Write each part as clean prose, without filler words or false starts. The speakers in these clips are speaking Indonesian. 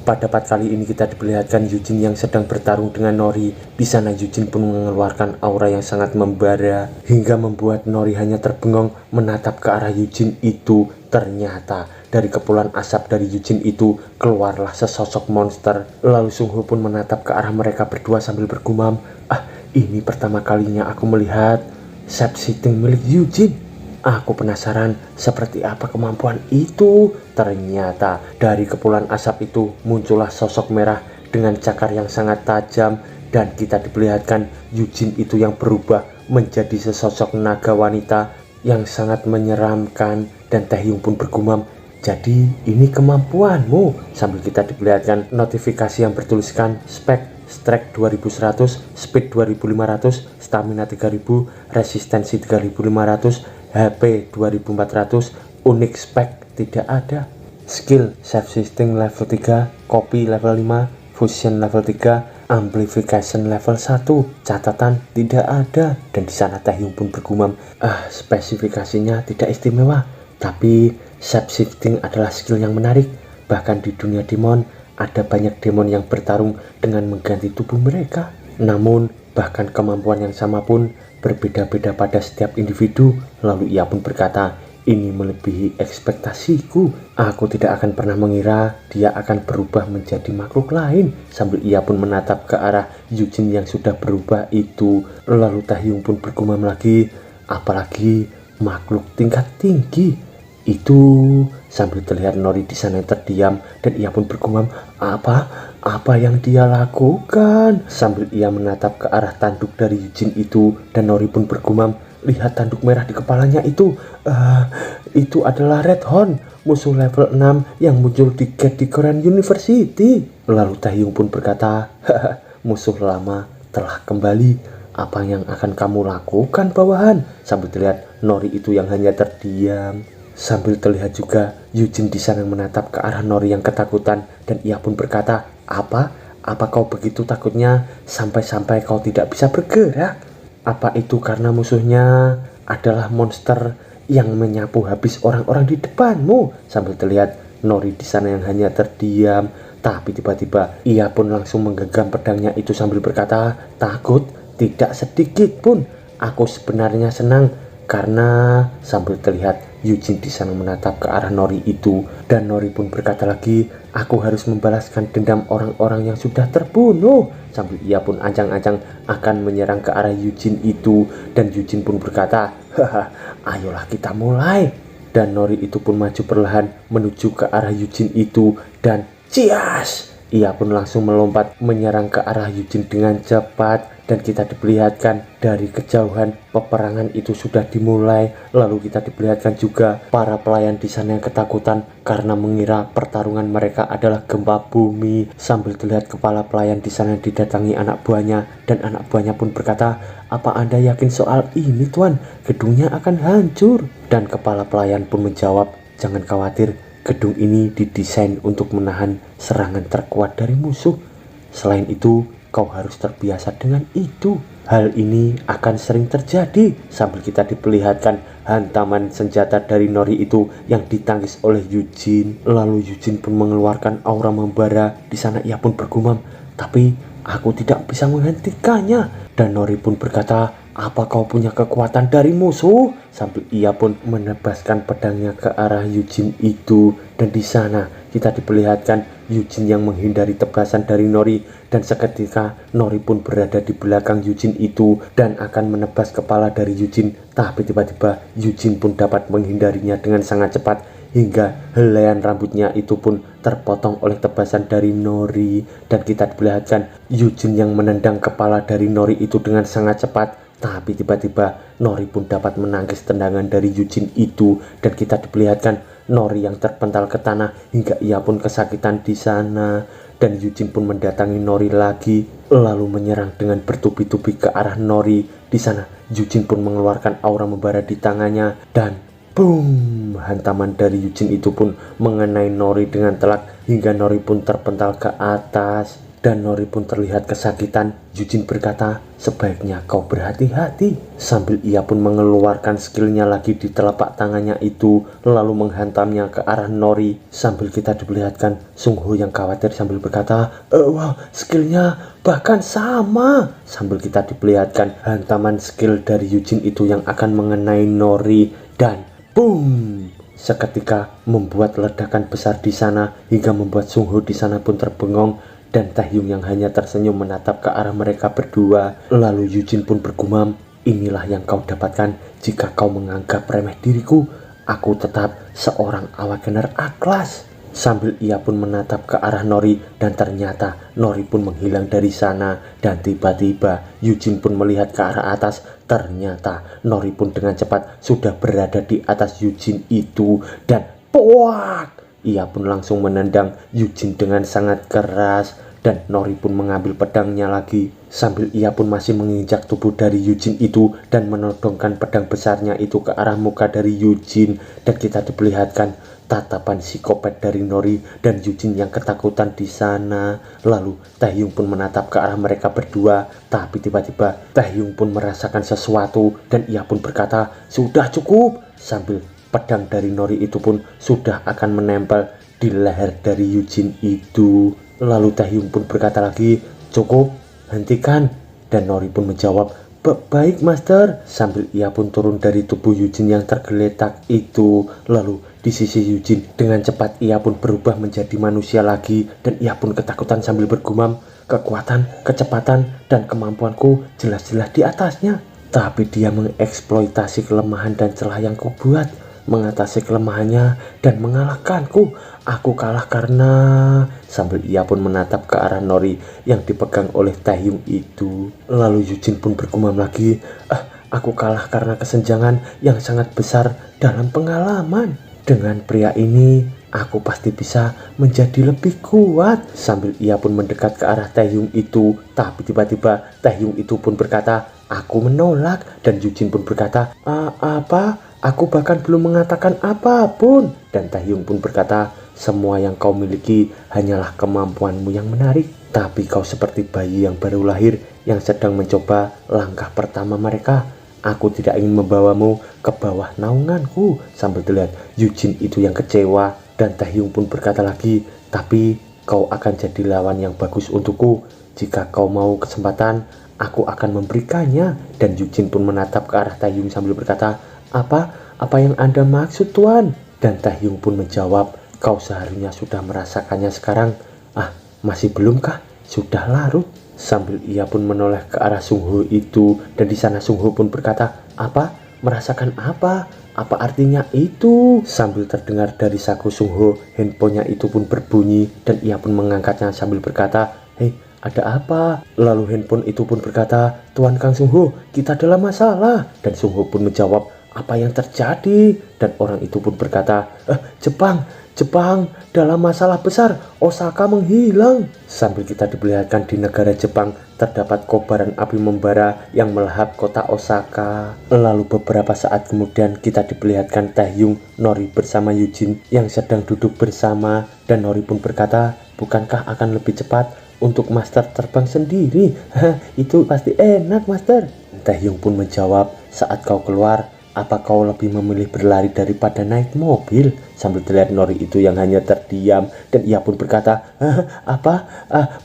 Pada part kali ini kita diperlihatkan Yujin yang sedang bertarung dengan Nori. Di sana Yujin pun mengeluarkan aura yang sangat membara hingga membuat Nori hanya terbengong menatap ke arah Yujin itu. Ternyata dari kepulan asap dari Yujin itu keluarlah sesosok monster. Lalu Sungho pun menatap ke arah mereka berdua sambil bergumam, ini pertama kalinya aku melihat shape shifting milik Yujin. Aku penasaran seperti apa kemampuan itu. Ternyata dari kepulan asap itu muncullah sosok merah dengan cakar yang sangat tajam, dan kita diperlihatkan Yujin itu yang berubah menjadi sesosok naga wanita yang sangat menyeramkan. Dan Taehyung pun bergumam, jadi ini kemampuanmu. Sambil kita diperlihatkan notifikasi yang bertuliskan spek strike 2100, speed 2500, stamina 3000, resistensi 3500, HP 2400, unik spek tidak ada. Skill save shifting level 3, copy level 5, fusion level 3, amplification level 1. Catatan tidak ada. Dan di sana Taehyung pun bergumam, spesifikasinya tidak istimewa, tapi shape shifting adalah skill yang menarik. Bahkan di dunia demon ada banyak demon yang bertarung dengan mengganti tubuh mereka. Namun bahkan kemampuan yang sama pun berbeda-beda pada setiap individu. Lalu ia pun berkata, ini melebihi ekspektasiku. Aku tidak akan pernah mengira dia akan berubah menjadi makhluk lain. Sambil ia pun menatap ke arah Yujin yang sudah berubah itu. Lalu Taehyung pun bergumam lagi, apalagi makhluk tingkat tinggi itu. Sambil terlihat Nori di sana terdiam, dan ia pun bergumam, apa yang dia lakukan? Sambil ia menatap ke arah tanduk dari Yujin itu, dan Nori pun bergumam, lihat tanduk merah di kepalanya itu. Itu adalah Red Horn, musuh level 6 yang muncul di gate di Korean University. Lalu Taehyung pun berkata, musuh lama telah kembali. Apa yang akan kamu lakukan, bawahan? Sambil terlihat Nori itu yang hanya terdiam. Sambil terlihat juga Yujin di sana menatap ke arah Nori yang ketakutan, dan ia pun berkata, apa kau begitu takutnya sampai-sampai kau tidak bisa bergerak? Apa itu karena musuhnya adalah monster yang menyapu habis orang-orang di depanmu? Sambil terlihat Nori di sana yang hanya terdiam, tapi tiba-tiba ia pun langsung menggenggam pedangnya itu sambil berkata, takut? Tidak sedikit pun. Aku sebenarnya senang karena. Sambil terlihat Yujin di sana menatap ke arah Nori itu, dan Nori pun berkata lagi, aku harus membalaskan dendam orang-orang yang sudah terbunuh. Sambil ia pun ancang-ancang akan menyerang ke arah Yujin itu, dan Yujin pun berkata, ayolah kita mulai. Dan Nori itu pun maju perlahan menuju ke arah Yujin itu, dan cias! Ia pun langsung melompat menyerang ke arah Yujin dengan cepat, dan kita diperlihatkan dari kejauhan peperangan itu sudah dimulai. Lalu kita diperlihatkan juga para pelayan di sana yang ketakutan karena mengira pertarungan mereka adalah gempa bumi. Sambil terlihat kepala pelayan di sana didatangi anak buahnya, dan anak buahnya pun berkata, apa Anda yakin soal ini, Tuan? Gedungnya akan hancur. Dan kepala pelayan pun menjawab, jangan khawatir, gedung ini didesain untuk menahan serangan terkuat dari musuh. Selain itu, kau harus terbiasa dengan itu. Hal ini akan sering terjadi. Sambil kita diperlihatkan hantaman senjata dari Nori itu yang ditangkis oleh Yujin. Lalu Yujin pun mengeluarkan aura membara. Di sana ia pun bergumam, tapi aku tidak bisa menghentikannya. Dan Nori pun berkata, apa kau punya kekuatan dari musuh? Sambil ia pun menebaskan pedangnya ke arah Yujin itu. Dan di sana kita diperlihatkan Yujin yang menghindari tebasan dari Nori, dan seketika Nori pun berada di belakang Yujin itu dan akan menebas kepala dari Yujin. Tapi tiba-tiba Yujin pun dapat menghindarinya dengan sangat cepat, hingga helaian rambutnya itu pun terpotong oleh tebasan dari Nori. Dan kita diperlihatkan Yujin yang menendang kepala dari Nori itu dengan sangat cepat, tapi tiba-tiba Nori pun dapat menangkis tendangan dari Yujin itu, dan kita diperlihatkan Nori yang terpental ke tanah hingga ia pun kesakitan di sana. Dan Yujin pun mendatangi Nori lagi, lalu menyerang dengan bertubi-tubi ke arah Nori. Di sana Yujin pun mengeluarkan aura membara di tangannya, dan boom, hantaman dari Yujin itu pun mengenai Nori dengan telak hingga Nori pun terpental ke atas. dan Nori pun terlihat kesakitan. Yujin berkata, sebaiknya kau berhati-hati. Sambil ia pun mengeluarkan skillnya lagi di telapak tangannya itu, lalu menghantamnya ke arah Nori. Sambil kita diperlihatkan Sungho yang khawatir sambil berkata, wah, skillnya bahkan sama. Sambil kita diperlihatkan hantaman skill dari Yujin itu yang akan mengenai Nori, dan boom, seketika membuat ledakan besar di sana hingga membuat Sungho di sana pun terbengong. Dan Taehyung yang hanya tersenyum menatap ke arah mereka berdua. Lalu Yujin pun bergumam, inilah yang kau dapatkan jika kau menganggap remeh diriku. Aku tetap seorang awakener A-class. Sambil ia pun menatap ke arah Nori, dan ternyata Nori pun menghilang dari sana. Dan tiba-tiba Yujin pun melihat ke arah atas. Ternyata Nori pun dengan cepat sudah berada di atas Yujin itu. Dan poak! Ia pun langsung menendang Yujin dengan sangat keras, dan Nori pun mengambil pedangnya lagi. Sambil ia pun masih menginjak tubuh dari Yujin itu dan menodongkan pedang besarnya itu ke arah muka dari Yujin. Dan kita diperlihatkan tatapan psikopat dari Nori dan Yujin yang ketakutan di sana. Lalu Taehyung pun menatap ke arah mereka berdua, tapi tiba-tiba Taehyung pun merasakan sesuatu dan ia pun berkata, sudah cukup. Sambil pedang dari Nori itu pun sudah akan menempel di leher dari Yujin itu. Lalu Taehyung pun berkata lagi, cukup, hentikan. Dan Nori pun menjawab, baik master. Sambil ia pun turun dari tubuh Yujin yang tergeletak itu. Lalu di sisi Yujin dengan cepat ia pun berubah menjadi manusia lagi. Dan ia pun ketakutan sambil bergumam, kekuatan, kecepatan, dan kemampuanku jelas-jelas di atasnya. Tapi dia mengeksploitasi kelemahan dan celah yang kubuat, mengatasi kelemahannya dan mengalahkanku. Aku kalah karena... Sambil ia pun menatap ke arah Nori yang dipegang oleh Taehyung itu. Lalu Yujin pun bergumam lagi, aku kalah karena kesenjangan yang sangat besar dalam pengalaman. Dengan pria ini aku pasti bisa menjadi lebih kuat. Sambil ia pun mendekat ke arah Taehyung itu, tapi tiba-tiba Taehyung itu pun berkata, aku menolak. Dan Yujin pun berkata, apa? Aku bahkan belum mengatakan apapun. Dan Taehyung pun berkata, semua yang kau miliki hanyalah kemampuanmu yang menarik. Tapi kau seperti bayi yang baru lahir yang sedang mencoba langkah pertama mereka. Aku tidak ingin membawamu ke bawah naunganku. Sambil terlihat Yujin itu yang kecewa. Dan Taehyung pun berkata lagi, tapi kau akan jadi lawan yang bagus untukku. Jika kau mau kesempatan, aku akan memberikannya. Dan Yujin pun menatap ke arah Taehyung sambil berkata, apa yang Anda maksud, Tuan? Dan Taehyung pun menjawab, kau seharusnya sudah merasakannya sekarang. Masih belumkah? Sudah larut. Sambil ia pun menoleh ke arah Sungho itu, dan di sana Sungho pun berkata, apa? Merasakan apa? Apa artinya itu? Sambil terdengar dari saku Sungho, handphonenya itu pun berbunyi, dan ia pun mengangkatnya sambil berkata, hei, ada apa? Lalu handphone itu pun berkata, Tuan Kang Sungho, kita dalam masalah. Dan Sungho pun menjawab, apa yang terjadi? Dan orang itu pun berkata, Jepang dalam masalah besar, Osaka menghilang. Sambil kita diperlihatkan di negara Jepang terdapat kobaran api membara yang melahap kota Osaka. Lalu beberapa saat kemudian kita diperlihatkan Taehyung, Nori bersama Yujin yang sedang duduk bersama. Dan Nori pun berkata, bukankah akan lebih cepat untuk master terbang sendiri? Itu pasti enak, master. Taehyung pun menjawab, saat kau keluar, apa kau lebih memilih berlari daripada naik mobil? Sambil terlihat Nori itu yang hanya terdiam, dan ia pun berkata,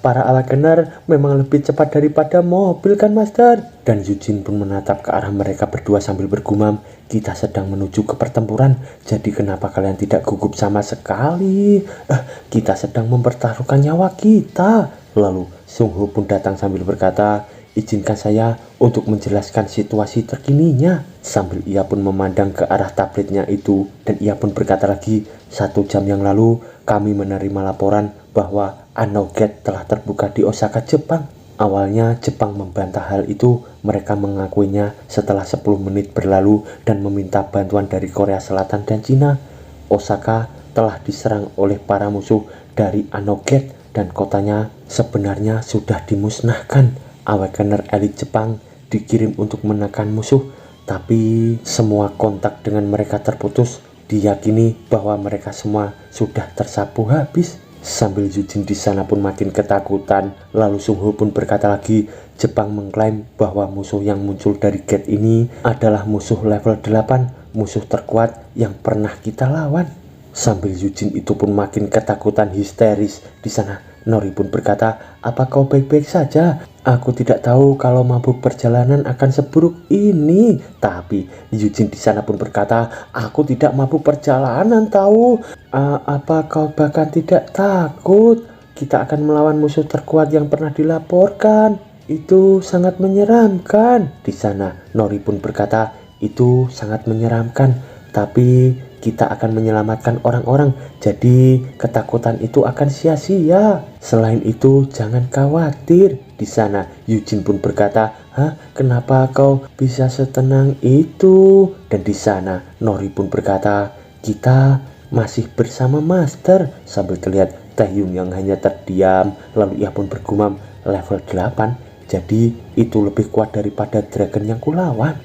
para awakener memang lebih cepat daripada mobil kan, master? Dan Yujin pun menatap ke arah mereka berdua sambil bergumam, kita sedang menuju ke pertempuran, jadi kenapa kalian tidak gugup sama sekali? Kita sedang mempertaruhkan nyawa kita. Lalu Sungho pun datang sambil berkata, izinkan saya untuk menjelaskan situasi terkininya. Sambil ia pun memandang ke arah tabletnya itu, dan ia pun berkata lagi, 1 jam yang lalu kami menerima laporan bahwa Ano Gate telah terbuka di Osaka, Jepang. Awalnya Jepang membantah hal itu, mereka mengakuinya setelah 10 menit berlalu dan meminta bantuan dari Korea Selatan dan Cina. Osaka telah diserang oleh para musuh dari Ano Gate dan kotanya sebenarnya sudah dimusnahkan. Awakener elit Jepang dikirim untuk menekan musuh, tapi semua kontak dengan mereka terputus. Diyakini bahwa mereka semua sudah tersapu habis. Sambil Yujin di sana pun makin ketakutan. Lalu Sung Ho pun berkata lagi, Jepang mengklaim bahwa musuh yang muncul dari gate ini adalah musuh level 8, musuh terkuat yang pernah kita lawan. Sambil Yujin itu pun makin ketakutan histeris. Di sana Nori pun berkata, apa kau baik-baik saja? Aku tidak tahu kalau mabuk perjalanan akan seburuk ini. Tapi Yujin di sana pun berkata, aku tidak mabuk perjalanan tahu. Apa kau bahkan tidak takut? Kita akan melawan musuh terkuat yang pernah dilaporkan. Itu sangat menyeramkan. Di sana Nori pun berkata, itu sangat menyeramkan. Tapi kita akan menyelamatkan orang-orang, jadi ketakutan itu akan sia-sia. Selain itu, jangan khawatir. Di sana, Yujin pun berkata, hah, kenapa kau bisa setenang itu? Dan di sana, Nori pun berkata, kita masih bersama Master. Sambil terlihat Taehyung yang hanya terdiam, lalu ia pun bergumam, level 8, jadi itu lebih kuat daripada dragon yang kulawan.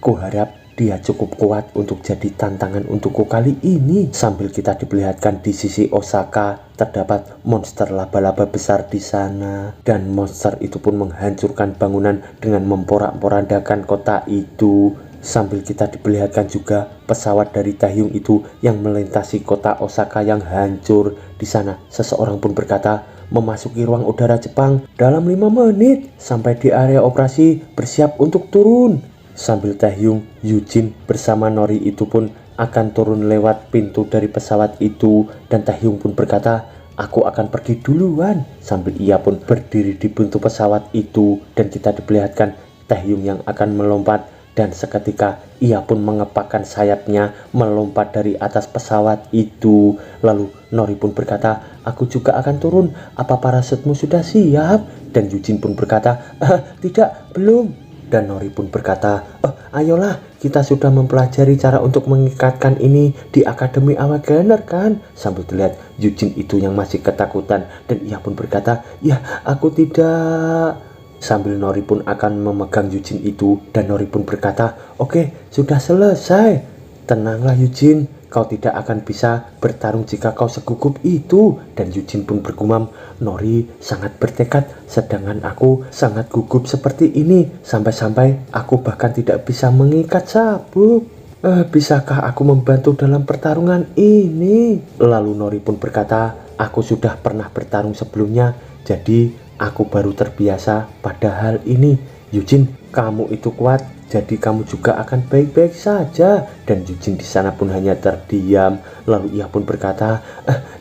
Kuharap dia cukup kuat untuk jadi tantangan untukku kali ini. Sambil kita diperlihatkan di sisi Osaka terdapat monster laba-laba besar di sana, dan monster itu pun menghancurkan bangunan dengan memporak-porandakan kota itu. Sambil kita diperlihatkan juga pesawat dari Taehyung itu yang melintasi kota Osaka yang hancur. Di sana seseorang pun berkata, memasuki ruang udara Jepang dalam 5 menit, sampai di area operasi, bersiap untuk turun. Sambil Taehyung, Yujin bersama Nori itu pun akan turun lewat pintu dari pesawat itu, dan Taehyung pun berkata, aku akan pergi duluan. Sambil ia pun berdiri di pintu pesawat itu, dan kita diperlihatkan Taehyung yang akan melompat, dan seketika ia pun mengepakkan sayapnya melompat dari atas pesawat itu. Lalu Nori pun berkata, aku juga akan turun, apa parasutmu sudah siap? Dan Yujin pun berkata, tidak, belum. Dan Nori pun berkata, ayolah, kita sudah mempelajari cara untuk mengikatkan ini di Akademi Awakener kan? Sambil terlihat Yujin itu yang masih ketakutan, dan ia pun berkata, ya aku tidak. Sambil Nori pun akan memegang Yujin itu, dan Nori pun berkata, oke, sudah selesai. Tenanglah Yujin, kau tidak akan bisa bertarung jika kau segugup itu. Dan Yujin pun bergumam, Nori sangat bertekad, sedangkan aku sangat gugup seperti ini. Sampai-sampai aku bahkan tidak bisa mengikat sabuk. Bisakah aku membantu dalam pertarungan ini? Lalu Nori pun berkata, aku sudah pernah bertarung sebelumnya, jadi aku baru terbiasa pada hal ini. Yujin, kamu itu kuat, jadi kamu juga akan baik-baik saja. Dan Yujin di sana pun hanya terdiam. Lalu ia pun berkata,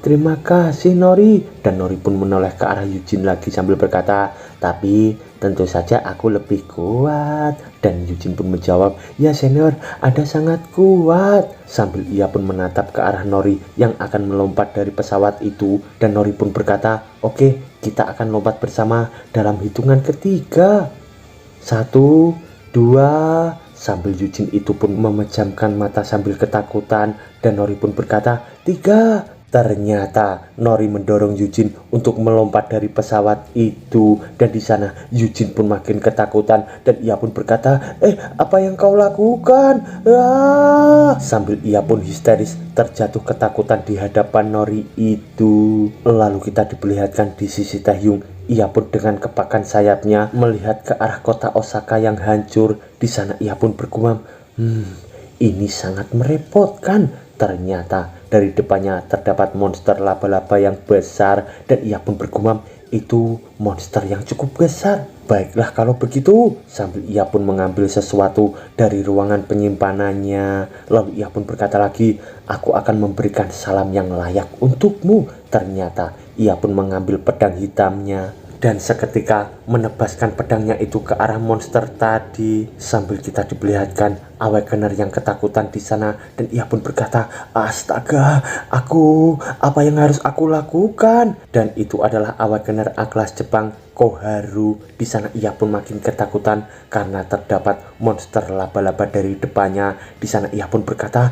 terima kasih Nori. Dan Nori pun menoleh ke arah Yujin lagi sambil berkata, tapi tentu saja aku lebih kuat. Dan Yujin pun menjawab, ya senior, Anda sangat kuat. Sambil ia pun menatap ke arah Nori yang akan melompat dari pesawat itu. Dan Nori pun berkata, oke, kita akan lompat bersama dalam hitungan ketiga. 1, 2, sambil Yujin itu pun memejamkan mata sambil ketakutan, dan Nori pun berkata, 3. Ternyata Nori mendorong Yujin untuk melompat dari pesawat itu, dan di sana Yujin pun makin ketakutan, dan ia pun berkata, apa yang kau lakukan? Sambil ia pun histeris terjatuh ketakutan di hadapan Nori itu. Lalu kita diperlihatkan di sisi Taehyung. Ia pun dengan kepakan sayapnya melihat ke arah kota Osaka yang hancur. Di sana ia pun bergumam, ini sangat merepotkan. Ternyata dari depannya terdapat monster laba-laba yang besar, dan ia pun bergumam, itu monster yang cukup besar. Baiklah kalau begitu. Sambil ia pun mengambil sesuatu dari ruangan penyimpanannya. Lalu ia pun berkata lagi, aku akan memberikan salam yang layak untukmu. Ternyata ia pun mengambil pedang hitamnya, dan seketika menebaskan pedangnya itu ke arah monster tadi. Sambil kita diperlihatkan Awakener yang ketakutan di sana, dan ia pun berkata, astaga, apa yang harus aku lakukan? Dan itu adalah Awakener A-kelas Jepang Koharu. Di sana ia pun makin ketakutan karena terdapat monster laba-laba dari depannya. Di sana ia pun berkata,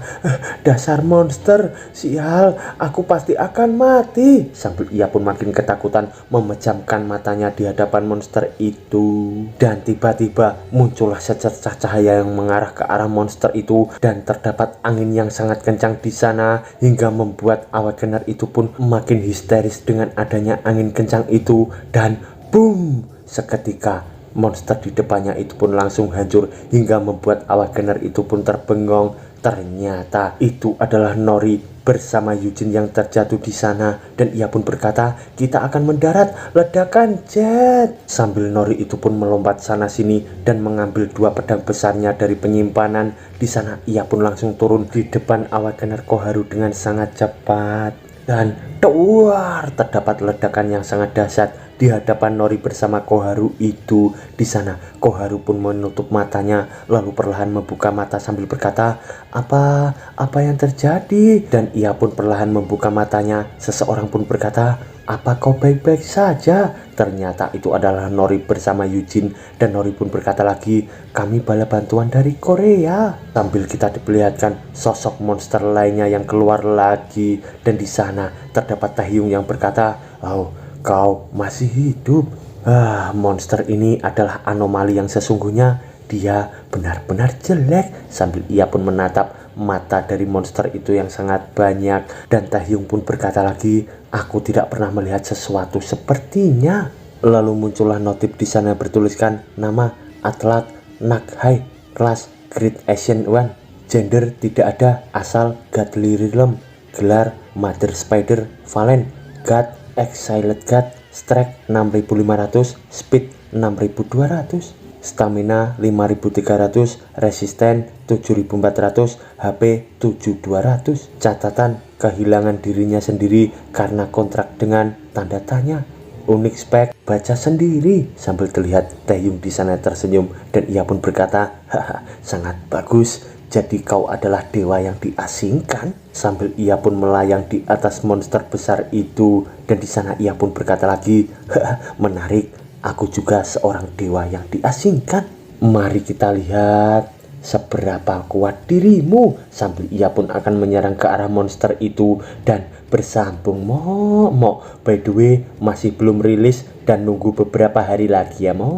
dasar monster, sial, aku pasti akan mati. Sambil ia pun makin ketakutan memejamkan matanya di hadapan monster itu. Dan tiba-tiba muncullah secercah cahaya yang mengarah ke arah monster itu, dan terdapat angin yang sangat kencang di sana hingga membuat Awakener itu pun makin histeris dengan adanya angin kencang itu. Dan boom, seketika monster di depannya itu pun langsung hancur hingga membuat Awakener itu pun terbengong. Ternyata itu adalah Nori bersama Yujin yang terjatuh di sana, dan ia pun berkata, kita akan mendarat, ledakan jet. Sambil Nori itu pun melompat sana sini dan mengambil dua pedang besarnya dari penyimpanan. Di sana ia pun langsung turun di depan Awakener Koharu dengan sangat cepat. Dan terdapat ledakan yang sangat dahsyat di hadapan Nori bersama Koharu itu. Di sana Koharu pun menutup matanya lalu perlahan membuka mata sambil berkata, apa yang terjadi? Dan ia pun perlahan membuka matanya. Seseorang pun berkata, apa kau baik-baik saja? Ternyata itu adalah Nori bersama Yujin, dan Nori pun berkata lagi, kami bala bantuan dari Korea. Sambil kita diperlihatkan sosok monster lainnya yang keluar lagi, dan di sana terdapat Taehyung yang berkata, oh, kau masih hidup. Monster ini adalah anomali yang sesungguhnya. Dia benar-benar jelek. Sambil ia pun menatap mata dari monster itu yang sangat banyak, dan Taehyung pun berkata lagi, aku tidak pernah melihat sesuatu sepertinya. Lalu muncullah notif di sana bertuliskan nama atlet Naghai, kelas Great Asian One, gender tidak ada, asal Godly Realm, gelar Mother Spider, Valen, God, Exiled God, Strike 6500, Speed 6200, Stamina 5300, Resisten 7400, HP 7200. Catatan, kehilangan dirinya sendiri karena kontrak dengan tanda tanya. Unik spek, baca sendiri. Sambil terlihat Taehyung di sana tersenyum, dan ia pun berkata, haha, sangat bagus. Jadi kau adalah dewa yang diasingkan? Sambil ia pun melayang di atas monster besar itu, dan di sana ia pun berkata lagi, haha, menarik. Aku juga seorang dewa yang diasingkan. Mari kita lihat seberapa kuat dirimu. Sambil ia pun akan menyerang ke arah monster itu dan bersambung. By the way, masih belum rilis dan nunggu beberapa hari lagi ya, Mo.